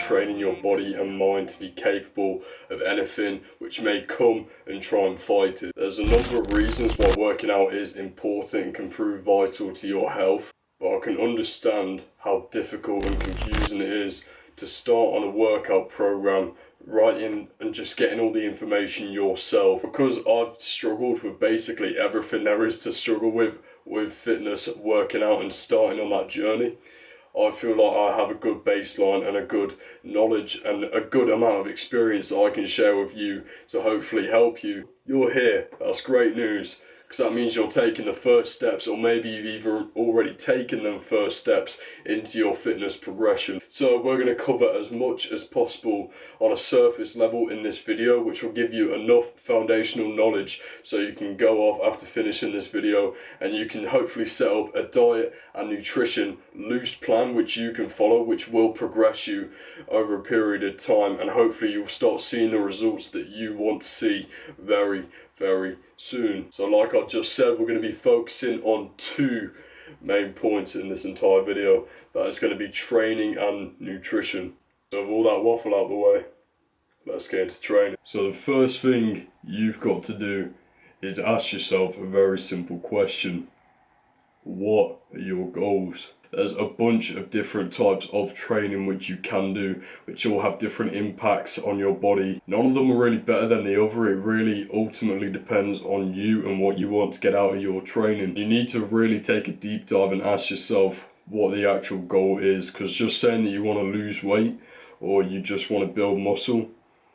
training your body and mind to be capable of anything which may come and try and fight it. There's a number of reasons why working out is important and can prove vital to your health, but I can understand how difficult and confusing it is to start on a workout program, writing and just getting all the information yourself. Because I've struggled with basically everything there is to struggle with fitness, working out and starting on that journey, I feel like I have a good baseline and a good knowledge and a good amount of experience that I can share with you to hopefully help you. You're here, that's great news, because that means you're taking the first steps, or maybe you've even already taken them first steps into your fitness progression. So we're going to cover as much as possible on a surface level in this video, which will give you enough foundational knowledge so you can go off after finishing this video and you can hopefully set up a diet and nutrition loose plan which you can follow, which will progress you over a period of time, and hopefully you'll start seeing the results that you want to see very soon. So like I just said, we're going to be focusing on two main points in this entire video. That is going to be training and nutrition. So with all that waffle out the way, let's get into training. So the first thing you've got to do is ask yourself a very simple question. What are your goals? There's a bunch of different types of training which you can do, which all have different impacts on your body. None of them are really better than the other. It really ultimately depends on you and what you want to get out of your training. You need to really take a deep dive and ask yourself what the actual goal is, because just saying that you want to lose weight or you just want to build muscle,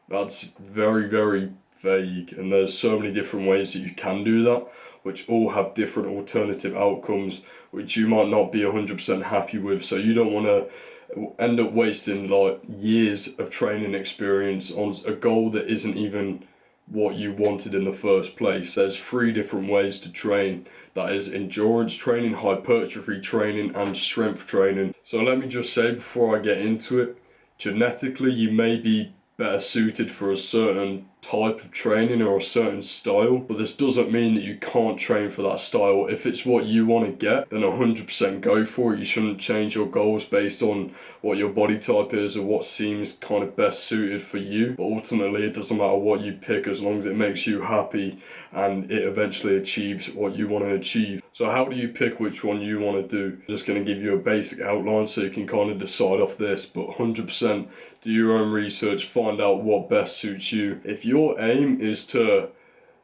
that's very vague, and there's so many different ways that you can do that, which all have different alternative outcomes which you might not be 100% happy with. So you don't want to end up wasting like years of training experience on a goal that isn't even what you wanted in the first place. There's 3 different ways to train. That is endurance training, hypertrophy training and strength training. So let me just say before I get into it, genetically you may be better suited for a certain type of training or a certain style, but this doesn't mean that you can't train for that style. If it's what you want to get, then 100% go for it. You shouldn't change your goals based on what your body type is or what seems kind of best suited for you. But ultimately it doesn't matter what you pick as long as it makes you happy and it eventually achieves what you want to achieve. So how do you pick which one you want to do? I'm just going to give you a basic outline so you can kind of decide off this, but 100% do your own research, find out what best suits you. If your aim is to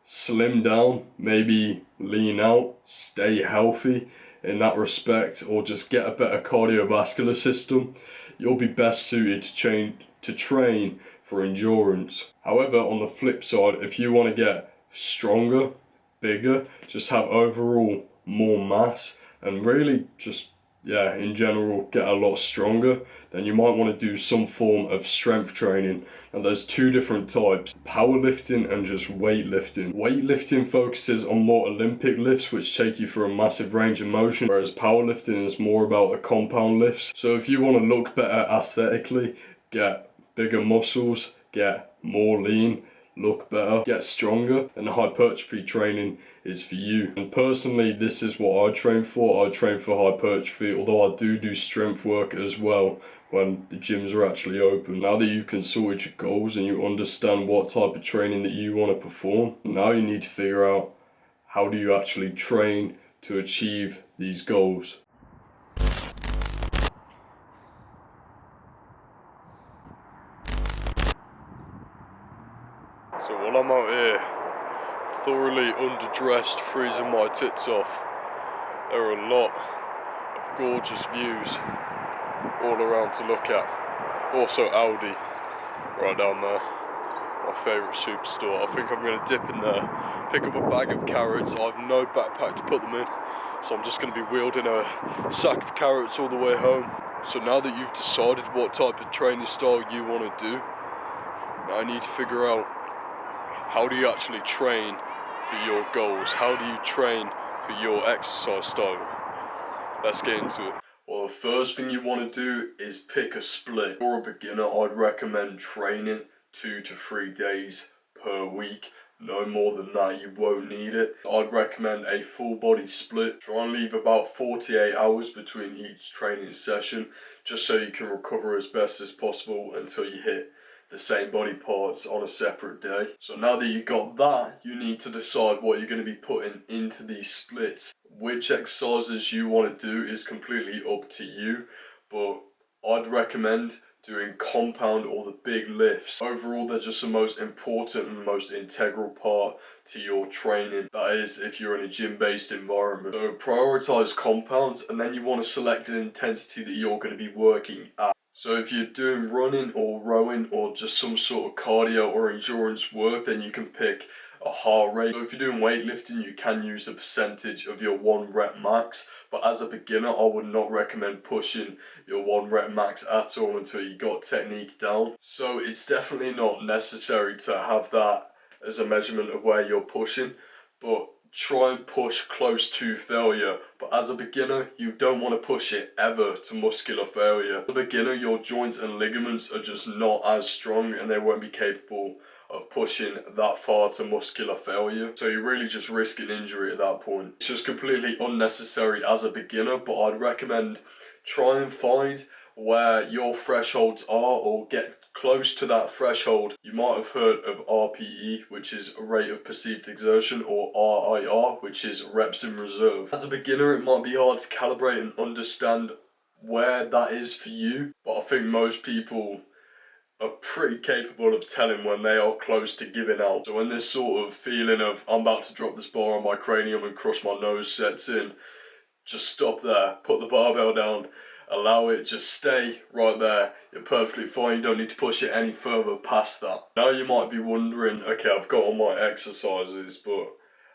slim down, maybe lean out, stay healthy in that respect, or just get a better cardiovascular system, you'll be best suited to train for endurance. However, on the flip side, if you want to get stronger, bigger, just have overall more mass, and really just in general get a lot stronger, then you might want to do some form of strength training. And there's 2 different types, powerlifting and just weightlifting. Weightlifting focuses on more Olympic lifts which take you through a massive range of motion, whereas powerlifting is more about the compound lifts. So if you want to look better aesthetically, get bigger muscles, get more lean, look better, get stronger, and the hypertrophy training is for you. And personally, this is what I train for. I train for hypertrophy, although I do strength work as well when the gyms are actually open. Now that you've consulted your goals and you understand what type of training that you want to perform, now you need to figure out how do you actually train to achieve these goals. So while I'm out here thoroughly underdressed, freezing my tits off, there are a lot of gorgeous views all around to look at. Also Aldi right down there, my favourite superstore. I think I'm going to dip in there, pick up a bag of carrots. I have no backpack to put them in, so I'm just going to be wielding a sack of carrots all the way home. So now that you've decided what type of training style you want to do, now I need to figure out, how do you actually train for your goals? How do you train for your exercise style? Let's get into it. Well, the first thing you want to do is pick a split. For a beginner, I'd recommend training 2 to 3 days per week No more than that, you won't need it. I'd recommend a full body split. Try and leave about 48 hours between each training session, just so you can recover as best as possible until you hit the same body parts on a separate day. So now that you got that, you need to decide what you're going to be putting into these splits. Which exercises you want to do is completely up to you, but I'd recommend doing compound or the big lifts. Overall, they're just the most important and most integral part to your training. That is, if you're in a gym-based environment. So prioritize compounds, and then you want to select an intensity that you're going to be working at. So if you're doing running or rowing or just some sort of cardio or endurance work, then you can pick a heart rate. So if you're doing weightlifting, you can use a percentage of your 1 rep max, but as a beginner, I would not recommend pushing your 1 rep max at all until you got technique down. So it's definitely not necessary to have that as a measurement of where you're pushing, but try and push close to failure. But as a beginner, you don't want to push it ever to muscular failure. As a beginner, your joints and ligaments are just not as strong and they won't be capable of pushing that far to muscular failure. So you're really just risking injury at that point. It's just completely unnecessary as a beginner, but I'd recommend try and find where your thresholds are or get close to that threshold. You might have heard of RPE, which is a rate of perceived exertion, or RIR, which is reps in reserve. As a beginner, it might be hard to calibrate and understand where that is for you, but I think most people are pretty capable of telling when they are close to giving out. So when this sort of feeling of I'm about to drop this bar on my cranium and crush my nose sets in, just stop there, put the barbell down, allow it, just stay right there. You're perfectly fine, you don't need to push it any further past that. Now you might be wondering, okay, I've got all my exercises, but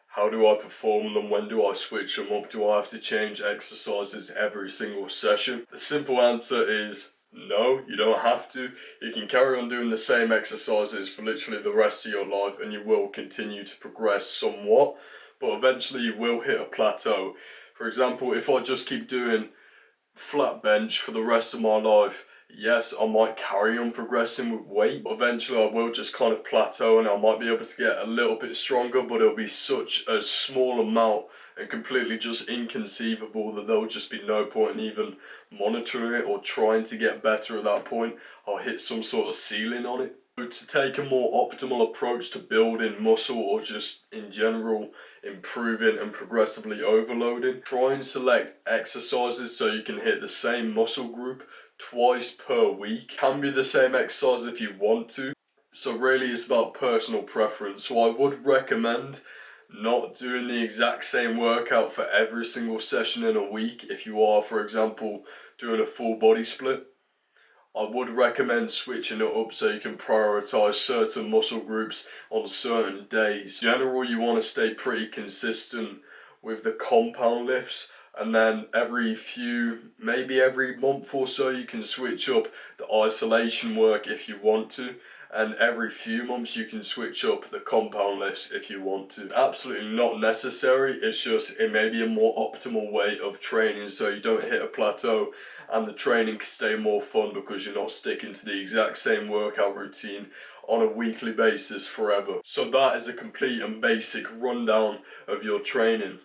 how do I perform them? When do I switch them up? Do I have to change exercises every single session? The simple answer is no, you don't have to. You can carry on doing the same exercises for literally the rest of your life and you will continue to progress somewhat, but eventually you will hit a plateau. For example, if I just keep doing flat bench for the rest of my life, yes, I might carry on progressing with weight, but eventually I will just kind of plateau and I might be able to get a little bit stronger, but it'll be such a small amount and completely just inconceivable that there'll just be no point in even monitoring it or trying to get better at that point. I'll hit some sort of ceiling on it. To take a more optimal approach to building muscle or just in general improving and progressively overloading, try and select exercises so you can hit the same muscle group twice per week. Can be the same exercise if you want to, so really it's about personal preference. So I would recommend not doing the exact same workout for every single session in a week. If you are, for example, doing a full body split, I would recommend switching it up so you can prioritize certain muscle groups on certain days. In general, you want to stay pretty consistent with the compound lifts, and then maybe every month or so, you can switch up the isolation work if you want to, and every few months you can switch up the compound lifts if you want to. Absolutely not necessary, it's just it may be a more optimal way of training so you don't hit a plateau and the training can stay more fun because you're not sticking to the exact same workout routine on a weekly basis forever. So that is a complete and basic rundown of your training.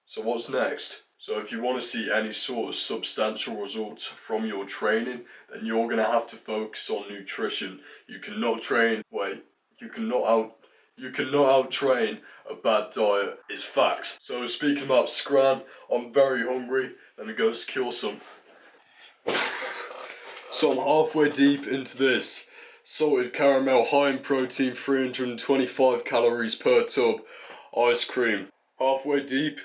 So what's next? So if you want to see any sort of substantial results from your training, then you're going to have to focus on nutrition. You cannot out-train a bad diet. It's facts. So speaking about scran, I'm very hungry. Let me go secure some. So I'm halfway deep into this salted caramel high in protein 325 calories per tub ice cream. Halfway deep.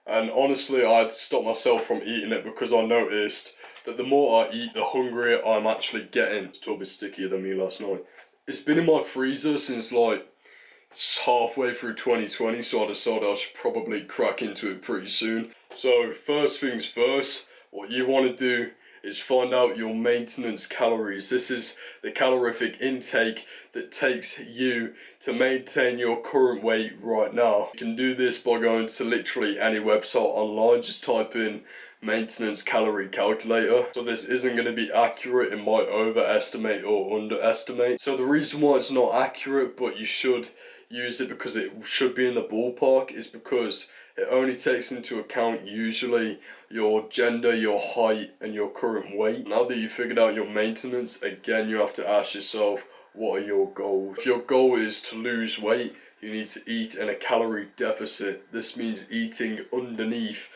And honestly, I had to stop myself from eating it because I noticed that the more I eat, the hungrier I'm actually getting. This tub is stickier than me last night. It's been in my freezer since halfway through 2020, so I decided I should probably crack into it pretty soon. So first things first, what you want to do is find out your maintenance calories. This is the calorific intake that takes you to maintain your current weight right now. You can do this by going to literally any website online, just type in maintenance calorie calculator. So this isn't going to be accurate, it might overestimate or underestimate. So the reason why it's not accurate, but you should use it because it should be in the ballpark is because it only takes into account usually your gender, your height, and your current weight. Now that you've figured out your maintenance, again, you have to ask yourself, what are your goals? If your goal is to lose weight, you need to eat in a calorie deficit. This means eating underneath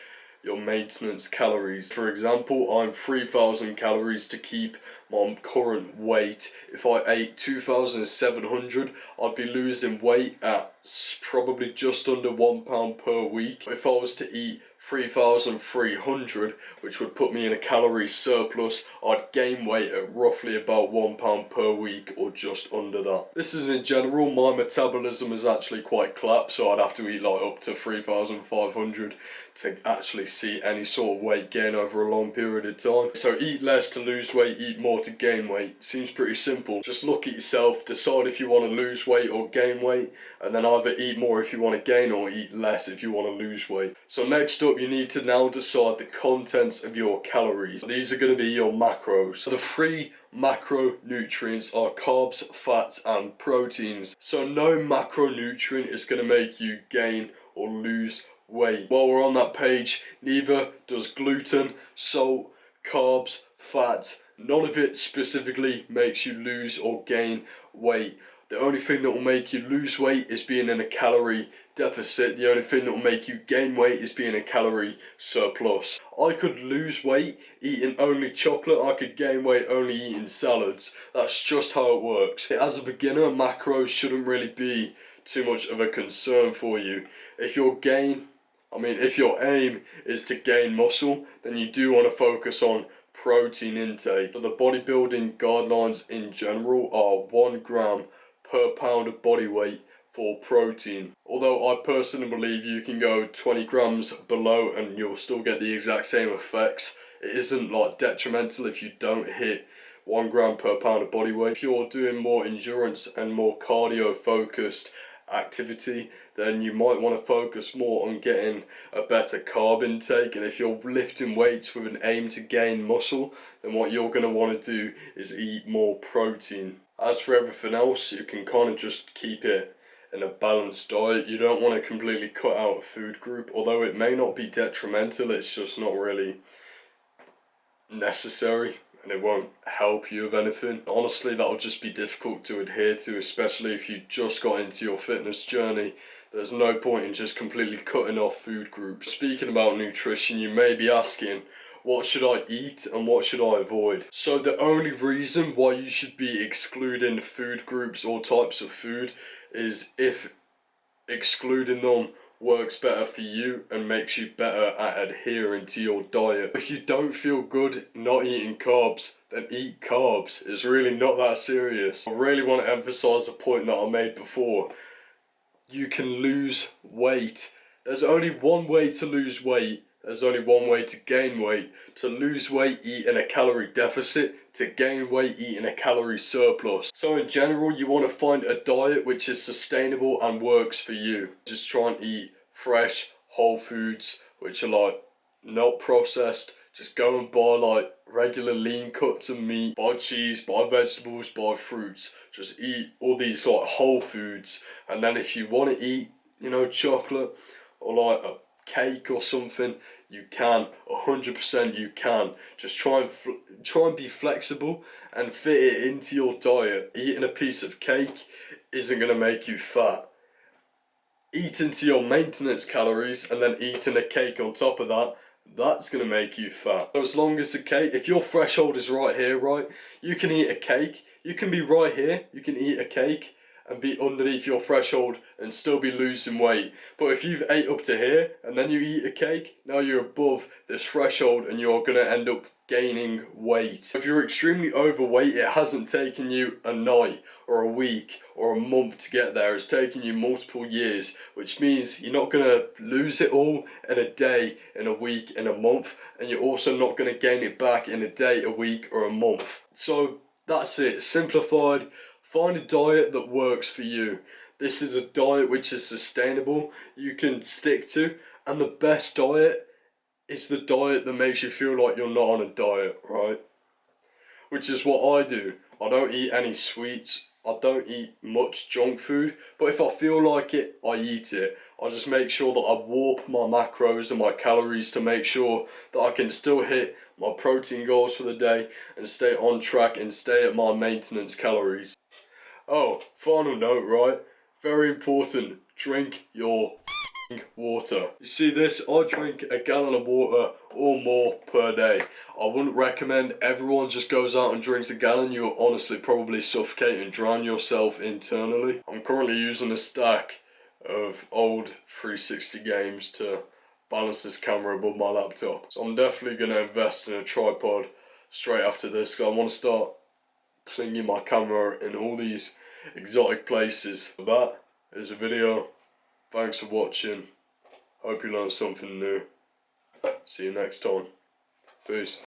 your maintenance calories. For example, I'm 3,000 calories to keep my current weight. If I ate 2,700, I'd be losing weight at probably just under £1 per week. If I was to eat 3,300, which would put me in a calorie surplus, I'd gain weight at roughly about £1 per week or just under that. This is in general, my metabolism is actually quite collapsed, so I'd have to eat like up to 3,500 to actually see any sort of weight gain over a long period of time. So eat less to lose weight, eat more to gain weight. Seems pretty simple. Just look at yourself, decide if you want to lose weight or gain weight, and then either eat more if you want to gain or eat less if you want to lose weight. So next up, you need to now decide the contents of your calories. These are going to be your macros. So the three macronutrients are carbs, fats, and proteins. So no macronutrient is going to make you gain or lose weight. While we're on that page, neither does gluten, salt, carbs, fat. None of it specifically makes you lose or gain weight. The only thing that will make you lose weight is being in a calorie deficit. The only thing that will make you gain weight is being a calorie surplus. I could lose weight eating only chocolate. I could gain weight only eating salads. That's just how it works. As a beginner, macros shouldn't really be too much of a concern for you. If your aim is to gain muscle, then you do want to focus on protein intake. So the bodybuilding guidelines in general are 1 gram per pound of body weight for protein. Although I personally believe you can go 20 grams below and you'll still get the exact same effects. It isn't like detrimental if you don't hit 1 gram per pound of body weight. If you're doing more endurance and more cardio focused activity, then you might want to focus more on getting a better carb intake. And if you're lifting weights with an aim to gain muscle, then what you're going to want to do is eat more protein. As for everything else, you can kind of just keep it in a balanced diet. You don't want to completely cut out a food group, although it may not be detrimental, it's just not really necessary and it won't help you with anything. Honestly, that'll just be difficult to adhere to, especially if you just got into your fitness journey. There's no point in just completely cutting off food groups. Speaking about nutrition, you may be asking, what should I eat and what should I avoid? So the only reason why you should be excluding food groups or types of food is if excluding them works better for you and makes you better at adhering to your diet. If you don't feel good not eating carbs, then eat carbs. It's really not that serious. I really want to emphasize a point that I made before. You can lose weight. There's only one way to lose weight. There's only one way to gain weight. To lose weight, eat in a calorie deficit. To gain weight, eat in a calorie surplus. So in general, you want to find a diet which is sustainable and works for you. Just try and eat fresh, whole foods, which are like not processed. Just go and buy like regular lean cuts of meat, buy cheese, buy vegetables, buy fruits. Just eat all these like whole foods. And then if you want to eat, chocolate or like a cake or something, you can. 100% you can. Just try and be flexible and fit it into your diet. Eating a piece of cake isn't going to make you fat. Eat into your maintenance calories and then eating a cake on top of that, that's going to make you fat. So as long as the cake, if your threshold is right here, right, you can eat a cake. You can be right here, you can eat a cake and be underneath your threshold and still be losing weight. But if you've ate up to here and then you eat a cake, now you're above this threshold and you're going to end up gaining weight. If you're extremely overweight, it hasn't taken you a night or a week or a month to get there. It's taken you multiple years, which means you're not going to lose it all in a day, in a week, in a month, and you're also not going to gain it back in a day, a week, or a month. So that's it, simplified. Find a diet that works for you. This is a diet which is sustainable, you can stick to, and the best diet is the diet that makes you feel like you're not on a diet, right? Which is what I do. I don't eat any sweets I don't eat much junk food, but if I feel like it, I eat it. I just make sure that I warp my macros and my calories to make sure that I can still hit my protein goals for the day and stay on track and stay at my maintenance calories. Oh, final note, right? Very important, drink your water. You see this? I drink a gallon of water or more per day. I wouldn't recommend everyone just goes out and drinks a gallon. You'll honestly probably suffocate and drown yourself internally. I'm currently using a stack of old 360 games to balance this camera above my laptop. So I'm definitely going to invest in a tripod straight after this, because I want to start clinging my camera in all these exotic places. So that is a video. Thanks for watching. Hope you learned something new. See you next time. Peace.